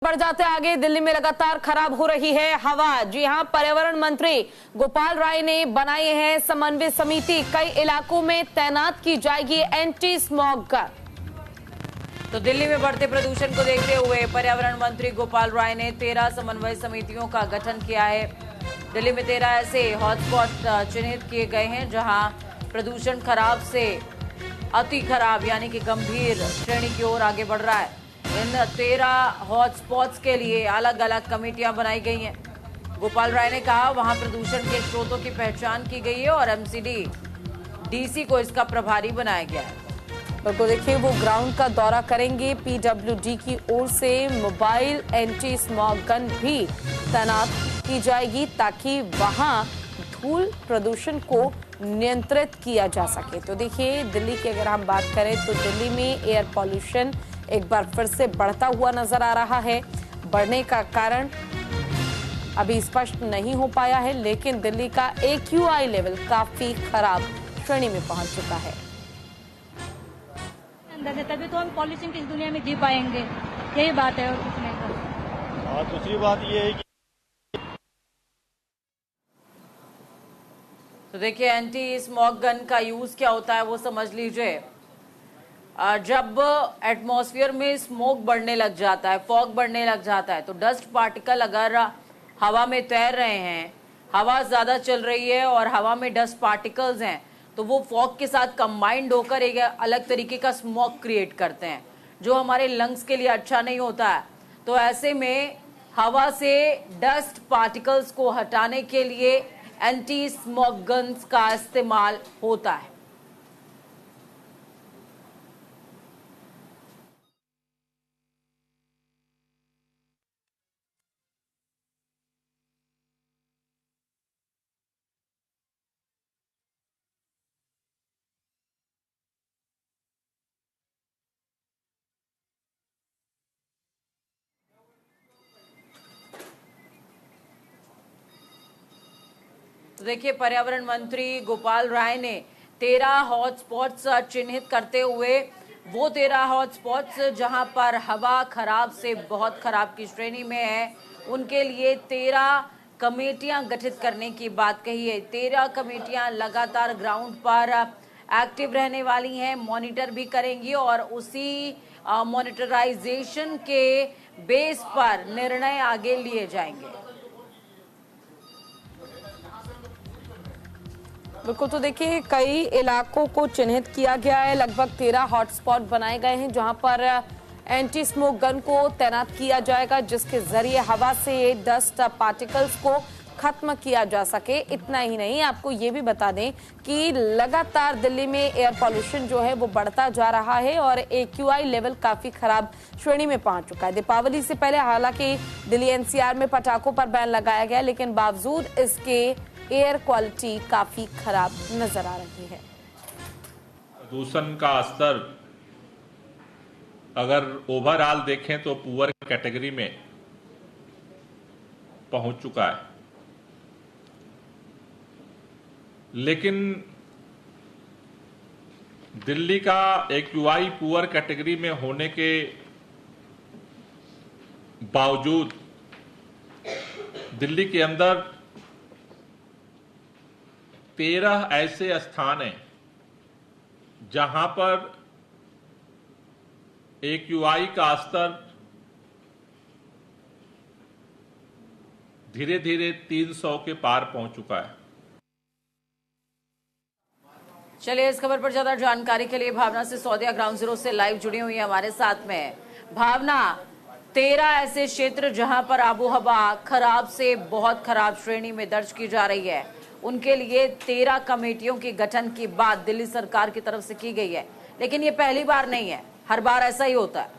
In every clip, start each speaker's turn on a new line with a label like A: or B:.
A: बढ़ जाते आगे। दिल्ली में लगातार खराब हो रही है हवा। जी हां, पर्यावरण मंत्री गोपाल राय ने बनाई है समन्वय समिति। कई इलाकों में तैनात की जाएगी एंटी स्मॉग गन।
B: तो दिल्ली में बढ़ते प्रदूषण को देखते हुए पर्यावरण मंत्री गोपाल राय ने 13 समन्वय समितियों का गठन किया है। दिल्ली में 13 ऐसे हॉटस्पॉट चिन्हित किए गए हैं जहां प्रदूषण खराब से अति खराब यानी कि गंभीर श्रेणी की ओर आगे बढ़ रहा है। इन 13 हॉटस्पॉट्स के लिए अलग अलग कमेटियां बनाई गई हैं। गोपाल राय ने कहा वहां प्रदूषण के स्रोतों की पहचान की गई है और एमसीडी डीसी को इसका प्रभारी बनाया गया है।
A: तो देखिए, वो ग्राउंड का दौरा करेंगे। पीडब्ल्यूडी की ओर से मोबाइल एंटी स्मॉग गन भी तैनात की जाएगी ताकि वहां धूल प्रदूषण को नियंत्रित किया जा सके। तो देखिए, दिल्ली की अगर हम बात करें तो दिल्ली में एयर पॉल्यूशन एक बार फिर से बढ़ता हुआ नजर आ रहा है। बढ़ने का कारण अभी स्पष्ट नहीं हो पाया है, लेकिन दिल्ली का AQI लेवल काफी खराब श्रेणी में पहुंच चुका है।
C: तभी तो हम पॉल्यूशन की इस दुनिया में जी पाएंगे, यही बात है और कुछ नहीं।
D: और दूसरी बात ये है कि
B: तो देखिए, एंटी स्मॉग गन का यूज क्या होता है वो समझ लीजिए। जब एटमॉस्फेयर में स्मोक बढ़ने लग जाता है, फॉग बढ़ने लग जाता है, तो डस्ट पार्टिकल अगर हवा में तैर रहे हैं, हवा ज्यादा चल रही है और हवा में डस्ट पार्टिकल्स हैं, तो वो फॉग के साथ कंबाइंड होकर एक अलग तरीके का स्मोक क्रिएट करते हैं जो हमारे लंग्स के लिए अच्छा नहीं होता है। तो ऐसे में हवा से डस्ट पार्टिकल्स को हटाने के लिए एंटी स्मॉग गन्स का इस्तेमाल होता है। तो देखिए, पर्यावरण मंत्री गोपाल राय ने 13 हॉटस्पॉट्स चिन्हित करते हुए वो 13 हॉटस्पॉट्स जहां पर हवा खराब से बहुत खराब की श्रेणी में है, उनके लिए 13 कमेटियां गठित करने की बात कही है। 13 कमेटियां लगातार ग्राउंड पर एक्टिव रहने वाली हैं, मॉनिटर भी करेंगी और उसी मॉनिटराइजेशन के बेस पर निर्णय आगे लिए जाएंगे।
A: बिल्कुल, तो देखिए, कई इलाकों को चिन्हित किया गया है। लगभग 13 हॉटस्पॉट बनाए गए हैं जहां पर एंटी स्मोक गन को तैनात किया जाएगा, जिसके जरिए हवा से डस्ट पार्टिकल्स को खत्म किया जा सके। इतना ही नहीं, आपको ये भी बता दें कि लगातार दिल्ली में एयर पॉल्यूशन जो है वो बढ़ता जा रहा है और AQI लेवल काफी खराब श्रेणी में पहुंच चुका है। दीपावली से पहले हालांकि दिल्ली NCR में पटाखों पर बैन लगाया गया, लेकिन बावजूद इसके एयर क्वालिटी काफी खराब नजर आ रही है।
E: प्रदूषण का स्तर अगर ओवरऑल देखें तो पुअर कैटेगरी में पहुंच चुका है, लेकिन दिल्ली का AQI पुअर कैटेगरी में होने के बावजूद दिल्ली के अंदर 13 ऐसे स्थान हैं जहां पर AQI का स्तर धीरे धीरे 300 के पार पहुंच चुका है।
B: चलिए, इस खबर पर ज्यादा जानकारी के लिए भावना से सौदिया ग्राउंड जीरो से लाइव जुड़ी हुई है हमारे साथ में। भावना, 13 ऐसे क्षेत्र जहां पर आबो हवा खराब से बहुत खराब श्रेणी में दर्ज की जा रही है, उनके लिए 13 कमेटियों के गठन की बात दिल्ली सरकार की तरफ से की गई है, लेकिन ये पहली बार नहीं है, हर बार ऐसा ही होता है।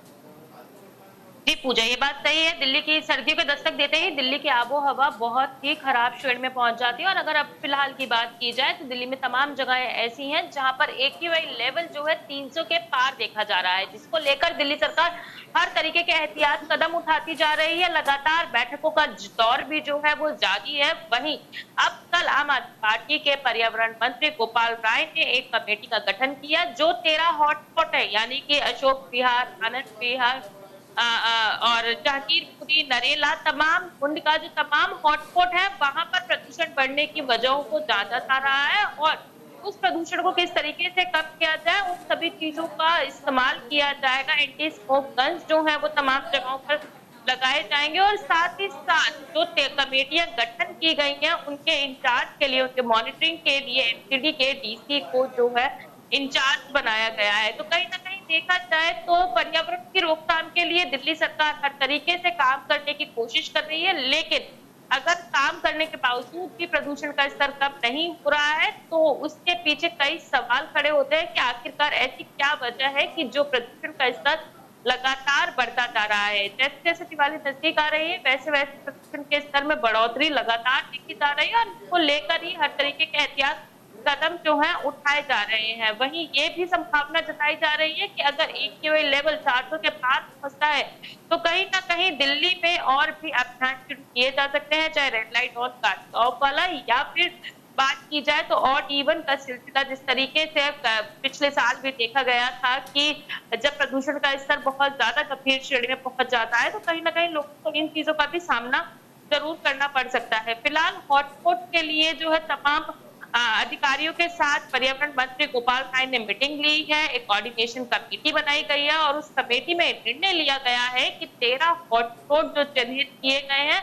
F: जी पूजा, ये बात सही है। दिल्ली की सर्दियों के दस्तक देते ही दिल्ली की आबो हवा बहुत ही खराब श्रेणी में पहुंच जाती है और अगर अब फिलहाल की बात की जाए तो दिल्ली में तमाम जगहें ऐसी हैं जहां पर AQI लेवल जो है 300 के पार देखा जा रहा है, जिसको लेकर दिल्ली सरकार हर तरीके के एहतियात कदम उठाती जा रही है। लगातार बैठकों का दौर भी जो है वो जारी है। वहीं अब कल आम आदमी पार्टी के पर्यावरण मंत्री गोपाल राय ने एक कमेटी का गठन किया जो 13 हॉटस्पॉट है, यानी कि अशोक विहार, आनंद विहार, और जहांगीरपुरी, नरेला, तमाम कुंड का जो तमाम हॉटस्पॉट है वहां पर प्रदूषण बढ़ने की वजहों को जांचा जा रहा है और उस प्रदूषण को किस तरीके से कम किया जाए उन सभी चीजों का इस्तेमाल किया जाएगा। एंटी स्मोक गन्स जो है वो तमाम जगहों पर लगाए जाएंगे और साथ ही साथ जो कमेटियां गठन की गई हैं उनके इंचार्ज के लिए, उनके मॉनिटरिंग के लिए एमसीडी के डीसी को जो है इंचार्ज बनाया गया है। तो कहीं ना कहीं देखा जाए तो पर्यावरण की रोकथाम के लिए दिल्ली सरकार हर तरीके से काम करने की कोशिश कर रही है, लेकिन अगर काम करने के बावजूद भी प्रदूषण का स्तर कम नहीं हो रहा है तो उसके पीछे कई सवाल खड़े होते हैं कि आखिरकार ऐसी क्या वजह है कि जो प्रदूषण का स्तर लगातार बढ़ता जा रहा है। जैसे जैसे दिवाली नजदीक आ रही है वैसे वैसे प्रदूषण के स्तर में बढ़ोतरी लगातार देखी जा रही है और इसको लेकर ही हर तरीके के एहतियात कदम जो है उठाए जा रहे हैं। वहीं ये भी संभावना जताई जा रही है कि अगर AQI लेवल 400 के पार पहुंचता है तो कहीं ना कहीं दिल्ली में और भी अभियान शुरू किए जा सकते हैं, चाहे रेड लाइट और कार्ड ऑफ वाला या फिर बात की जाए तो ऑड इवन का सिलसिला। जिस तरीके से पिछले साल भी देखा गया था कि जब प्रदूषण का स्तर बहुत ज्यादा गंभीर श्रेणी में पहुंच जाता है तो कहीं ना कहीं लोगों को इन चीजों का भी सामना जरूर करना पड़ सकता है। फिलहाल हॉटस्पॉट के लिए जो है तमाम अधिकारियों के साथ पर्यावरण मंत्री गोपाल राय ने मीटिंग ली है, एक कोऑर्डिनेशन कमेटी बनाई गई है और उस कमेटी में निर्णय लिया गया है कि 13 हॉटस्पॉट जो चिन्हित किए गए हैं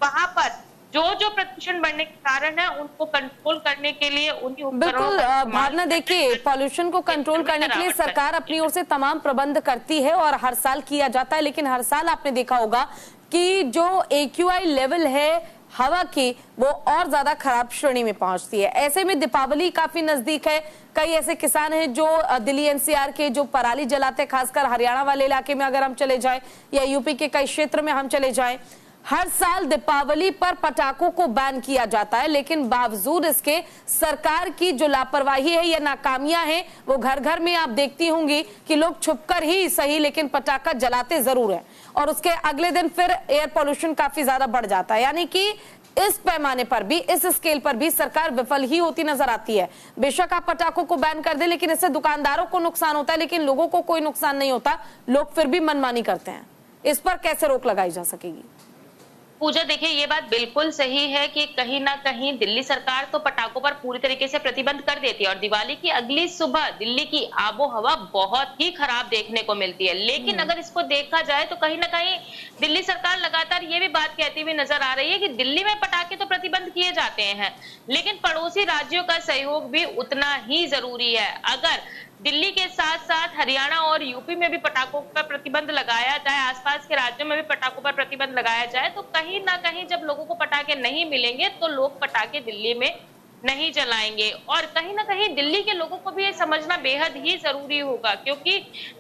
F: वहां पर जो प्रदूषण बढ़ने के कारण है उनको कंट्रोल करने के लिए उन्हीं
A: बिल्कुल भावना, देखिए पॉल्यूशन को कंट्रोल करने के लिए सरकार अपनी ओर से तमाम प्रबंध करती है और हर साल किया जाता है, लेकिन हर साल आपने देखा होगा कि जो AQI लेवल है हवा की वो और ज्यादा खराब श्रेणी में पहुंचती है। ऐसे में दीपावली काफी नजदीक है, कई ऐसे किसान हैं जो दिल्ली NCR के जो पराली जलाते, खासकर हरियाणा वाले इलाके में अगर हम चले जाएं या यूपी के कई क्षेत्र में हम चले जाएं, हर साल दीपावली पर पटाखों को बैन किया जाता है, लेकिन बावजूद इसके सरकार की जो लापरवाही है या नाकामियां हैं वो घर घर में आप देखती होंगी कि लोग छुपकर ही सही लेकिन पटाखा जलाते जरूर है और उसके अगले दिन फिर एयर पोल्यूशन काफी ज्यादा बढ़ जाता है। यानी कि इस पैमाने पर भी, इस स्केल पर भी सरकार विफल ही होती नजर आती है। बेशक आप पटाखों को बैन कर दे लेकिन इससे दुकानदारों को नुकसान होता है, लेकिन लोगों को कोई नुकसान नहीं होता, लोग फिर भी मनमानी करते हैं। इस पर कैसे रोक लगाई जा सकेगी?
F: पूजा, देखिए ये बात बिल्कुल सही है कि कहीं ना कहीं दिल्ली सरकार तो पटाखों पर पूरी तरीके से प्रतिबंध कर देती है और दिवाली की अगली सुबह दिल्ली की आबो हवा बहुत ही खराब देखने को मिलती है। लेकिन अगर इसको देखा जाए तो कहीं ना कहीं दिल्ली सरकार लगातार ये भी बात कहती हुई नजर आ रही है कि दिल्ली में पटाखे तो प्रतिबंध किए जाते हैं लेकिन पड़ोसी राज्यों का सहयोग भी उतना ही जरूरी है। अगर दिल्ली के साथ साथ हरियाणा और यूपी में भी पटाखों पर प्रतिबंध लगाया जाए, आसपास के राज्यों में भी पटाखों पर प्रतिबंध लगाया जाए तो कहीं ना कहीं जब लोगों को पटाखे नहीं मिलेंगे तो लोग पटाखे दिल्ली में नहीं जलाएंगे। और कहीं ना कहीं दिल्ली के लोगों को भी ये समझना बेहद ही जरूरी होगा क्योंकि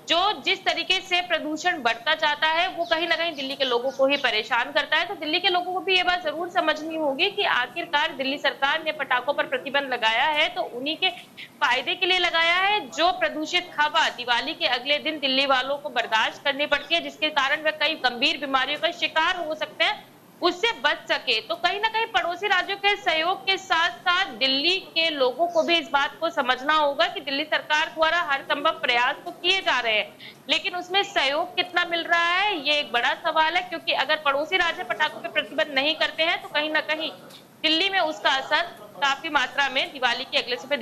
F: जो जिस तरीके से प्रदूषण बढ़ता जाता है वो कहीं ना कहीं दिल्ली के लोगों को ही परेशान करता है। तो दिल्ली के लोगों को भी ये बात जरूर समझनी होगी कि आखिरकार दिल्ली सरकार ने पटाखों पर प्रतिबंध लगाया है तो उन्हीं के फायदे के लिए लगाया है। जो प्रदूषित हवा दिवाली के अगले दिन दिल्ली वालों को बर्दाश्त करनी पड़ती है जिसके कारण वे कई गंभीर बीमारियों का शिकार हो सकते हैं, उससे बच सके। तो कहीं ना कहीं पड़ोसी राज्यों के सहयोग के साथ साथ दिल्ली के लोगों को भी इस बात को समझना होगा कि दिल्ली सरकार द्वारा हर संभव प्रयास तो किए जा रहे हैं लेकिन उसमें सहयोग कितना मिल रहा है ये एक बड़ा सवाल है क्योंकि अगर पड़ोसी राज्य पटाखों पर प्रतिबंध नहीं करते हैं तो कहीं ना कहीं दिल्ली में उसका असर काफी मात्रा में दिवाली के अगले सुबह